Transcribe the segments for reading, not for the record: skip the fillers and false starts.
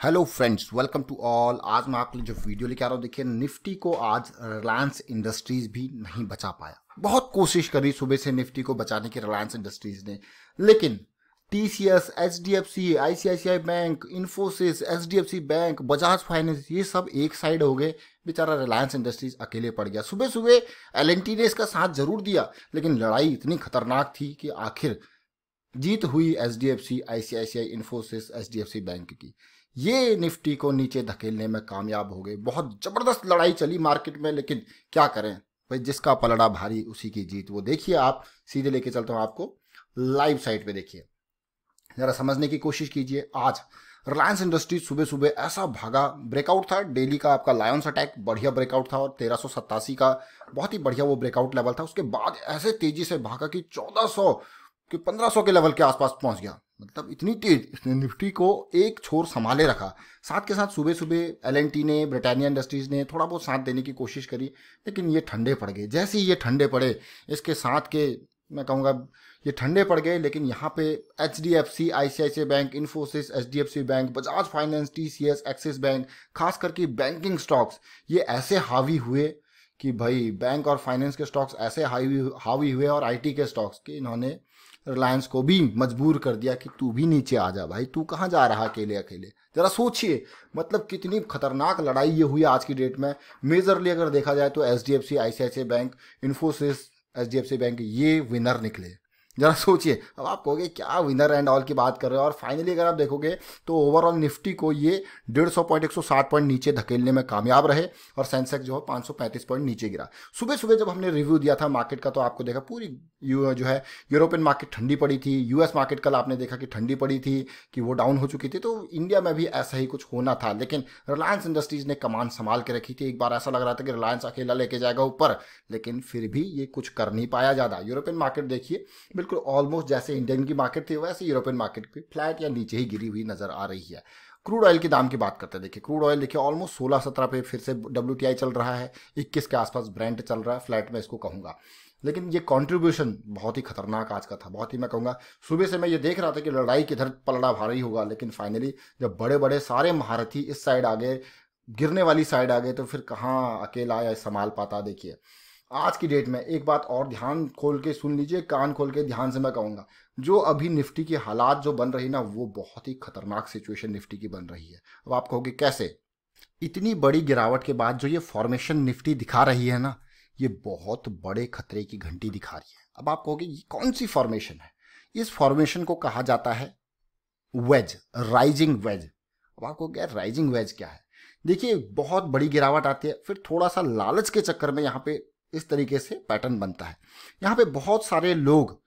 Hello friends, welcome to all. आज मैं आपके लिए जो वीडियो लेके आ रहा हूँ, देखिए निफ्टी को आज रिलायंस इंडस्ट्रीज भी नहीं बचा पाया। बहुत कोशिश करी सुबह से निफ्टी को बचाने की रिलायंस इंडस्ट्रीज ने, लेकिन TCS, HDFC, ICICI bank, Infosys, HDFC bank, Bajaj finance, ये सब एक साइड हो गए। बेचारा रिलायंस इंडस्ट्रीज अकेले पड़ गया। सुबह सुबह एलएनटी ने इसका साथ जरूर दिया, लेकिन लड़ाई इतनी खतरनाक थी कि आखिर जीत हुई HDFC, ICICI, Infosys, HDFC bank की। ये निफ्टी को नीचे धकेलने में कामयाब हो गए। बहुत जबरदस्त लड़ाई चली मार्केट में, लेकिन क्या करें भाई, जिसका पलड़ा भारी उसी की जीत। वो देखिए, आप सीधे लेके चलता हूं आपको लाइव साइट पे। देखिए, जरा समझने की कोशिश कीजिए। आज रिलायंस इंडस्ट्रीज सुबह सुबह ऐसा भागा, ब्रेकआउट था डेली का आपका लायंस अटैक, बढ़िया ब्रेकआउट था, और 1387 का बहुत ही बढ़िया वो ब्रेकआउट लेवल था। उसके बाद ऐसे तेजी से भागा कि 1400 कि 1500 के लेवल के आसपास पहुंच गया। मतलब इतनी तेज इसने निफ्टी को एक छोर संभाले रखा। साथ के साथ सुबह सुबह एलएनटी ने, ब्रिटानिया इंडस्ट्रीज ने थोड़ा बहुत साथ देने की कोशिश करी, लेकिन ये ठंडे पड़ गए। जैसे ही ये ठंडे पड़े, इसके साथ के मैं कहूँगा ये ठंडे पड़ गए। लेकिन यहाँ पे HDFC, ICICI bank, Infosys, HDFC bank, Bajaj finance, TCS, axis bank, खास करके बैंकिंग स्टॉक्स ये ऐसे हावी हुए कि भाई बैंक और फाइनेंस के स्टॉक्स ऐसे हावी हुए, और आईटी के स्टॉक्स के इन्होंने रिलायंस को भी मजबूर कर दिया कि तू भी नीचे आ जा भाई, तू कहाँ जा रहा अकेले अकेले। जरा सोचिए, मतलब कितनी खतरनाक लड़ाई ये हुई आज की डेट में। मेजरली अगर देखा जाए तो HDFC, ICICI bank, Infosys, HDFC bank ये विनर निकले। जरा सोचिए, अब आप कहोगे क्या विनर एंड ऑल की बात कर रहे हो। और फाइनली अगर आप देखोगे तो ओवरऑल निफ्टी को ये 150 पॉइंट, 160 पॉइंट नीचे धकेलने में कामयाब रहे, और सेंसेक्स जो है 535 पॉइंट नीचे गिरा। सुबह सुबह जब हमने रिव्यू दिया था मार्केट का, तो आपको देखा पूरी जो है यूरोपियन मार्केट ठंडी पड़ी थी। यूएस मार्केट कल आपने देखा कि ठंडी पड़ी थी, कि वो डाउन हो चुकी थी। तो इंडिया में भी ऐसा ही कुछ होना था, लेकिन रिलायंस इंडस्ट्रीज ने कमान संभाल के रखी थी। एक बार ऐसा लग रहा था कि रिलायंस अकेला लेके जाएगा ऊपर, लेकिन फिर भी ये कुछ कर नहीं पाया ज़्यादा। यूरोपियन मार्केट देखिए, बिल्कुल ऑलमोस्ट जैसे इंडियन की मार्केट थी वैसे यूरोपियन मार्केट भी फ्लैट या नीचे ही गिरी हुई नजर आ रही है। क्रूड ऑयल के दाम की बात करते हैं। देखिए क्रूड ऑयल देखिए ऑलमोस्ट 16-17 पे फिर से डब्ल्यूटीआई चल रहा है, 21 के आसपास ब्रेंट चल रहा है, फ्लैट में इसको कहूंगा। लेकिन ये कंट्रीब्यूशन बहुत ही खतरनाक आज का था, बहुत ही मैं कहूँगा। सुबह से मैं ये देख रहा था कि लड़ाई किधर पलड़ा भारी होगा, लेकिन फाइनली जब बड़े बड़े सारे महारथी इस साइड आ गए, गिरने वाली साइड आ गए, तो फिर कहाँ अकेला या संभाल पाता। देखिए आज की डेट में एक बात और ध्यान खोल के सुन लीजिए, कान खोल के ध्यान से मैं कहूँगा, जो अभी निफ्टी की हालात जो बन रही ना, वो बहुत ही खतरनाक सिचुएशन निफ्टी की बन रही है। अब आप कहोगे कैसे? इतनी बड़ी गिरावट के बाद जो ये फॉर्मेशन निफ्टी दिखा रही है ना, ये बहुत बड़े खतरे की घंटी दिखा रही है। अब आप कहोगे ये कौन सी फॉर्मेशन है? इस फॉर्मेशन को कहा जाता है वेज, राइजिंग वेज। अब आपको क्या राइजिंग वेज क्या है? देखिए बहुत बड़ी गिरावट आती है, फिर थोड़ा सा लालच के चक्कर में यहाँ पे इस तरीके से पैटर्न बनता है। यहाँ पे बहुत सारे लोग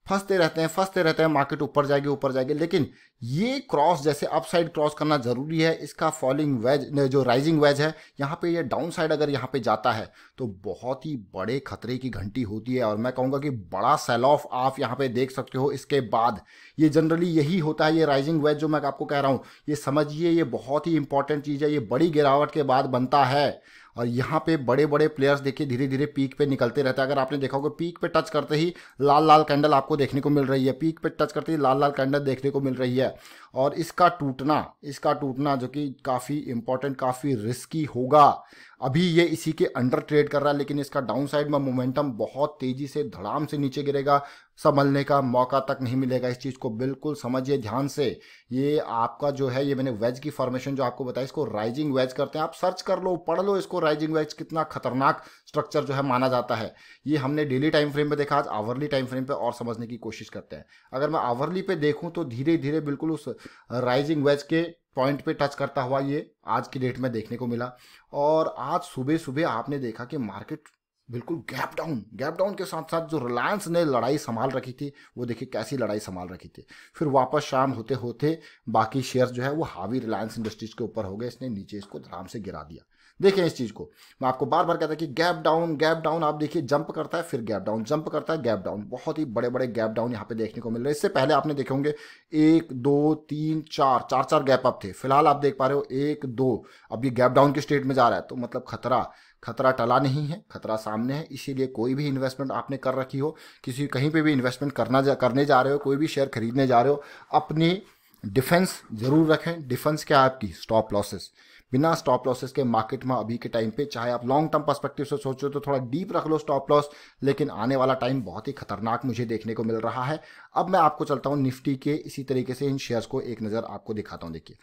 फंसते रहते हैं, मार्केट ऊपर जाएगी, लेकिन ये क्रॉस जैसे अपसाइड क्रॉस करना जरूरी है। इसका फॉलिंग वेज, जो राइजिंग वेज है, यहाँ पे ये डाउन साइड अगर यहाँ पे जाता है तो बहुत ही बड़े खतरे की घंटी होती है। और मैं कहूँगा कि बड़ा सेल ऑफ आप यहाँ पे देख सकते हो। इसके बाद ये जनरली यही होता है, ये राइजिंग वेज जो मैं आपको कह रहा हूँ, ये समझिए ये बहुत ही इंपॉर्टेंट चीज़ है। ये बड़ी गिरावट के बाद बनता है, और यहाँ पे बड़े बड़े प्लेयर्स देखिए धीरे धीरे पीक पे निकलते रहते हैं। अगर आपने देखा होगा पीक पे टच करते ही लाल लाल कैंडल आपको देखने को मिल रही है, पीक पे टच करते ही लाल लाल कैंडल देखने को मिल रही है। और इसका टूटना जो कि काफ़ी इंपॉर्टेंट, काफ़ी रिस्की होगा। अभी ये इसी के अंडर ट्रेड कर रहा है, लेकिन इसका डाउन साइड में मोमेंटम बहुत तेजी से धड़ाम से नीचे गिरेगा, संभलने का मौका तक नहीं मिलेगा। इस चीज़ को बिल्कुल समझिए ध्यान से। ये आपका जो है, ये मैंने वेज की फॉर्मेशन जो आपको बताया, इसको राइजिंग वेज करते हैं। आप सर्च कर लो, पढ़ लो इसको, राइजिंग वेज कितना खतरनाक स्ट्रक्चर जो है माना जाता है। ये हमने डेली टाइम फ्रेम पे देखा, आज आवरली टाइम फ्रेम पे और समझने की कोशिश करते हैं। अगर मैं आवरली पे देखूं तो धीरे धीरे बिल्कुल उस राइजिंग वेज के पॉइंट पे टच करता हुआ ये आज की डेट में देखने को मिला। और आज सुबह सुबह आपने देखा कि मार्केट बिल्कुल गैप डाउन के साथ साथ जो रिलायंस ने लड़ाई संभाल रखी थी, वो देखिए कैसी लड़ाई संभाल रखी थी। फिर वापस शाम होते होते बाकी शेयर्स जो है वो हावी रिलायंस इंडस्ट्रीज के ऊपर हो गए, इसने नीचे इसको आराम से गिरा दिया। देखें इस चीज़ को, मैं आपको बार बार कहता है कि गैप डाउन। आप देखिए जंप करता है, फिर गैप डाउन, जंप करता है, गैप डाउन। बहुत ही बड़े बड़े गैप डाउन यहाँ पे देखने को मिल रहे हैं। इससे पहले आपने देखे होंगे 1 2 3 4 गैप अप थे। फिलहाल आप देख पा रहे हो 1 2, अब ये गैप डाउन के स्टेट में जा रहा है। तो मतलब खतरा टला नहीं है, खतरा सामने है। इसीलिए कोई भी इन्वेस्टमेंट आपने कर रखी हो, कहीं पे भी इन्वेस्टमेंट करने जा रहे हो, कोई भी शेयर खरीदने जा रहे हो, अपनी डिफेंस जरूर रखें। डिफेंस क्या है आपकी? Stop losses. बिना स्टॉप लॉसेस के मार्केट में अभी के टाइम पे, चाहे आप लॉन्ग टर्म पर्सपेक्टिव से सोचो तो थोड़ा डीप रख लो स्टॉप लॉस, लेकिन आने वाला टाइम बहुत ही खतरनाक मुझे देखने को मिल रहा है। अब मैं आपको चलता हूं निफ्टी के इसी तरीके से इन शेयर्स को एक नज़र आपको दिखाता हूं। देखिए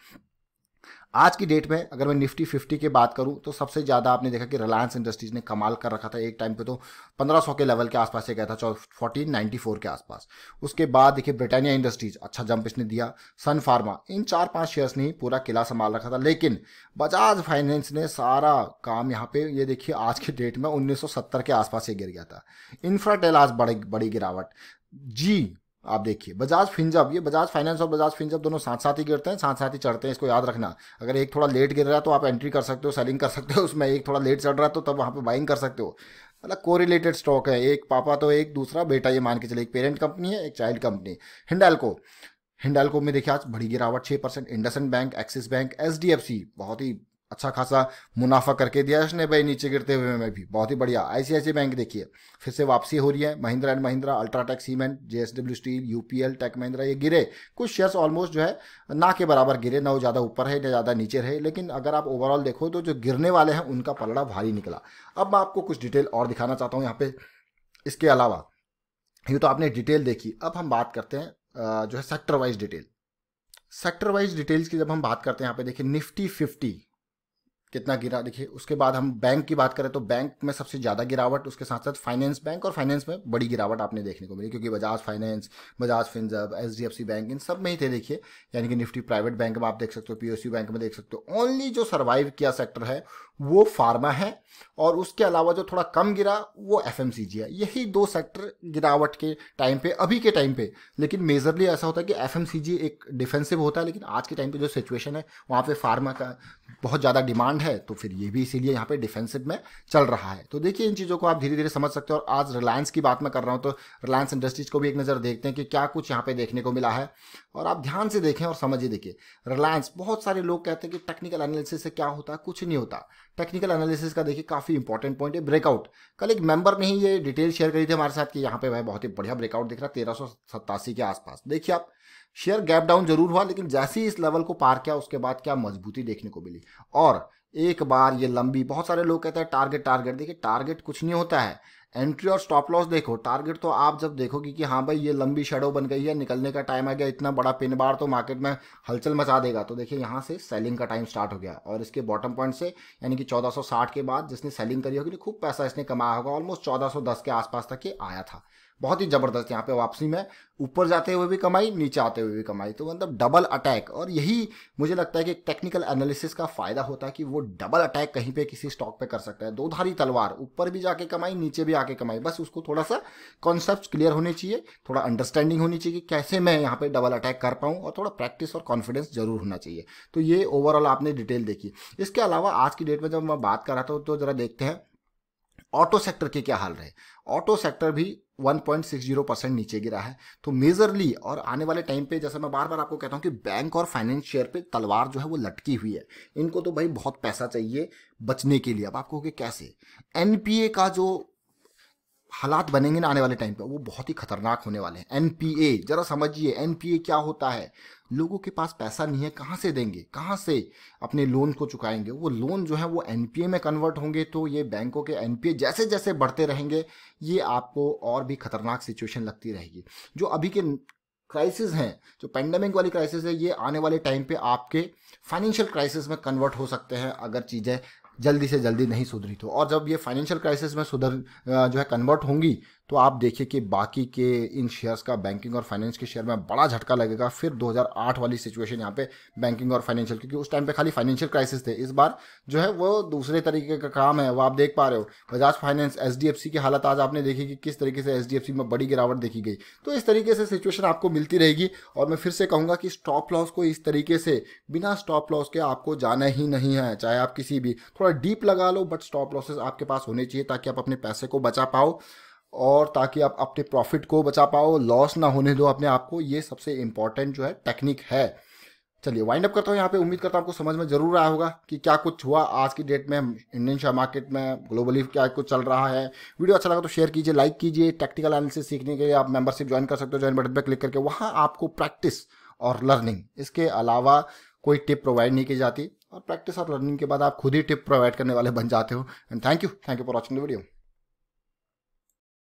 आज की डेट में अगर मैं निफ्टी 50 की बात करूं तो सबसे ज़्यादा आपने देखा कि रिलायंस इंडस्ट्रीज ने कमाल कर रखा था। एक टाइम पे तो 1500 के लेवल के आसपास से गया था, 1494 के आसपास। उसके बाद देखिए ब्रिटानिया इंडस्ट्रीज अच्छा जंप इसने दिया, सन फार्मा, इन 4-5 शेयर्स ने ही पूरा किला संभाल रखा था। लेकिन बजाज फाइनेंस ने सारा काम यहाँ पे, ये देखिए आज की डेट में 1970 के आसपास से गिर गया था। इंफ्राटेल आज बड़ी गिरावट। जी आप देखिए बजाज फिनजब, ये बजाज फाइनेंस और बजाज फिनजब दोनों साथ साथ ही गिरते हैं, साथ साथ ही चढ़ते हैं, इसको याद रखना। अगर एक थोड़ा लेट गिर रहा है तो आप एंट्री कर सकते हो, सेलिंग कर सकते हो उसमें। एक थोड़ा लेट चढ़ रहा है तो तब वहाँ पे बाइंग कर सकते हो। मतलब कोरिलेटेड स्टॉक है, एक पापा तो एक दूसरा बेटा, ये मान के चले। एक पेरेंट कंपनी है, एक चाइल्ड कंपनी। हिंडाल्को, हिंडाल्को में देखिए आज बड़ी गिरावट 6%। IndusInd bank, axis bank, HDFC बहुत ही अच्छा खासा मुनाफा करके दिया इसने भाई, नीचे गिरते हुए में भी बहुत ही बढ़िया। आईसीआईसी बैंक देखिए फिर से वापसी हो रही है। Mahindra and Mahindra, UltraTech cement, JSW steel, UPL, Tech Mahindra, ये गिरे। कुछ शेयर्स ऑलमोस्ट जो है ना के बराबर गिरे, ना वो ज़्यादा ऊपर है ना ज़्यादा नीचे रहे। लेकिन अगर आप ओवरऑल देखो तो जो गिरने वाले हैं उनका पलड़ा भारी निकला। अब मैं आपको कुछ डिटेल और दिखाना चाहता हूँ यहाँ पे। इसके अलावा ये तो आपने डिटेल देखी, अब हम बात करते हैं जो है sector wise detail. Sector wise details की जब हम बात करते हैं यहाँ पे देखिए निफ्टी 50 कितना गिरा देखिए। उसके बाद हम बैंक की बात करें तो बैंक में सबसे ज़्यादा गिरावट, उसके साथ साथ फाइनेंस बैंक, और फाइनेंस में बड़ी गिरावट आपने देखने को मिली, क्योंकि बजाज फाइनेंस, बजाज फिनजब, एचडीएफसी बैंक, इन सब में ही थे देखिए। यानी कि निफ्टी प्राइवेट बैंक में आप देख सकते हो, पीओसी बैंक में देख सकते हो। ओनली जो सर्वाइव किया सेक्टर है वो फार्मा है, और उसके अलावा जो थोड़ा कम गिरा वो एफएमसीजी है। यही दो सेक्टर गिरावट के टाइम पे, अभी के टाइम पे। लेकिन मेजरली ऐसा होता है कि एफएमसीजी एक डिफेंसिव होता है, लेकिन आज के टाइम पे जो सिचुएशन है वहाँ पे फार्मा का बहुत ज़्यादा डिमांड है, तो फिर ये भी इसीलिए यहाँ पे डिफेंसिव में चल रहा है। तो देखिए इन चीज़ों को आप धीरे धीरे समझ सकते हो। और आज रिलायंस की बात मैं कर रहा हूँ तो रिलायंस इंडस्ट्रीज को भी एक नज़र देखते हैं कि क्या कुछ यहाँ पे देखने को मिला है। और आप ध्यान से देखें और समझिए। देखिए रिलायंस, बहुत सारे लोग कहते हैं कि टेक्निकल एनालिसिस से क्या होता है, कुछ नहीं होता। टेक्निकल एनालिसिस का देखिए काफ़ी इंपॉर्टेंट पॉइंट है ब्रेकआउट। कल एक मेंबर ने ही ये डिटेल शेयर करी थी हमारे साथ कि यहाँ पे भाई बहुत ही बढ़िया ब्रेकआउट दिख रहा है 1387 के आसपास। देखिए आप, शेयर गैप डाउन जरूर हुआ, लेकिन जैसे ही इस लेवल को पार किया उसके बाद क्या मजबूती देखने को मिली। और एक बार ये लंबी, बहुत सारे लोग कहते हैं टारगेट टारगेट, देखिए टारगेट कुछ नहीं होता है। एंट्री और स्टॉप लॉस देखो, टारगेट तो आप जब देखोगे कि हाँ भाई ये लंबी शेडो बन गई है, निकलने का टाइम आ गया, इतना बड़ा पिन बार तो मार्केट में हलचल मचा देगा, तो देखिए यहाँ से सेलिंग का टाइम स्टार्ट हो गया। और इसके बॉटम पॉइंट से यानी कि 1460 के बाद जिसने सेलिंग करी होगी, खूब पैसा इसने कमाया होगा, ऑलमोस्ट 1410 के आसपास तक ये आया था। बहुत ही जबरदस्त यहाँ पे वापसी में, ऊपर जाते हुए भी कमाई, नीचे आते हुए भी कमाई, तो मतलब डबल अटैक। और यही मुझे लगता है कि टेक्निकल एनालिसिस का फायदा होता है कि वो डबल अटैक कहीं पे किसी स्टॉक पे कर सकता है। दो धारी तलवार, ऊपर भी जाके कमाई, नीचे भी आके कमाई। बस उसको थोड़ा सा कॉन्सेप्ट क्लियर होने चाहिए, थोड़ा अंडरस्टैंडिंग होनी चाहिए कि कैसे मैं यहाँ पे डबल अटैक कर पाऊँ, और थोड़ा प्रैक्टिस और कॉन्फिडेंस जरूर होना चाहिए। तो ये ओवरऑल आपने डिटेल देखी। इसके अलावा आज की डेट में जब मैं बात कर रहा था तो जरा देखते हैं ऑटो सेक्टर के क्या हाल रहे। ऑटो सेक्टर भी 1.60% नीचे गिरा है। तो मेजरली, और आने वाले टाइम पे जैसा मैं बार बार आपको कहता हूं कि बैंक और फाइनेंस शेयर पे तलवार जो है वो लटकी हुई है। इनको तो भाई बहुत पैसा चाहिए बचने के लिए। अब आपको कि कैसे एनपीए का जो हालात बनेंगे ना आने वाले टाइम पे, वो बहुत ही खतरनाक होने वाले हैं। एनपीए जरा समझिए, एनपीए क्या होता है? लोगों के पास पैसा नहीं है, कहाँ से देंगे, कहाँ से अपने लोन को चुकाएंगे? वो लोन जो है वो एनपीए में कन्वर्ट होंगे, तो ये बैंकों के एनपीए जैसे जैसे बढ़ते रहेंगे, ये आपको और भी खतरनाक सिचुएशन लगती रहेगी। जो अभी के क्राइसिस हैं, जो पेंडेमिक वाली क्राइसिस है, ये आने वाले टाइम पे आपके फाइनेंशियल क्राइसिस में कन्वर्ट हो सकते हैं अगर चीज़ें जल्दी से जल्दी नहीं सुधरी तो। और जब ये फाइनेंशियल क्राइसिस में जो है कन्वर्ट होंगी, तो आप देखिए कि बाकी के इन शेयर्स का, बैंकिंग और फाइनेंस के शेयर में बड़ा झटका लगेगा। फिर 2008 वाली सिचुएशन यहाँ पे बैंकिंग और फाइनेंशियल, क्योंकि उस टाइम पे खाली फाइनेंशियल क्राइसिस थे। इस बार जो है वो दूसरे तरीके का काम है, वो आप देख पा रहे हो। बजाज फाइनेंस, एचडीएफसी की हालत आज आपने देखी कि किस तरीके से एचडीएफसी में बड़ी गिरावट देखी गई। तो इस तरीके से सिचुएशन आपको मिलती रहेगी। और मैं फिर से कहूँगा कि स्टॉप लॉस को इस तरीके से, बिना स्टॉप लॉस के आपको जाना ही नहीं है। चाहे आप किसी भी थोड़ा डीप लगा लो, बट स्टॉप लॉसेस आपके पास होने चाहिए, ताकि आप अपने पैसे को बचा पाओ और ताकि आप अपने प्रॉफिट को बचा पाओ, लॉस ना होने दो अपने आप को। ये सबसे इंपॉर्टेंट जो है टेक्निक है। चलिए वाइंड अप करता हूँ यहाँ पे। उम्मीद करता हूँ आपको समझ में जरूर आया होगा कि क्या कुछ हुआ आज की डेट में इंडियन शेयर मार्केट में, ग्लोबली क्या कुछ चल रहा है। वीडियो अच्छा लगा तो शेयर कीजिए, लाइक कीजिए। टेक्निकल एनालिसिस सीखने के लिए आप मेंबरशिप ज्वाइन कर सकते हो, ज्वाइन बटन पर क्लिक करके। वहाँ आपको प्रैक्टिस और लर्निंग, इसके अलावा कोई टिप प्रोवाइड नहीं की जाती, और प्रैक्टिस और लर्निंग के बाद आप खुद ही टिप प्रोवाइड करने वाले बन जाते हो। And thank you for watching the video.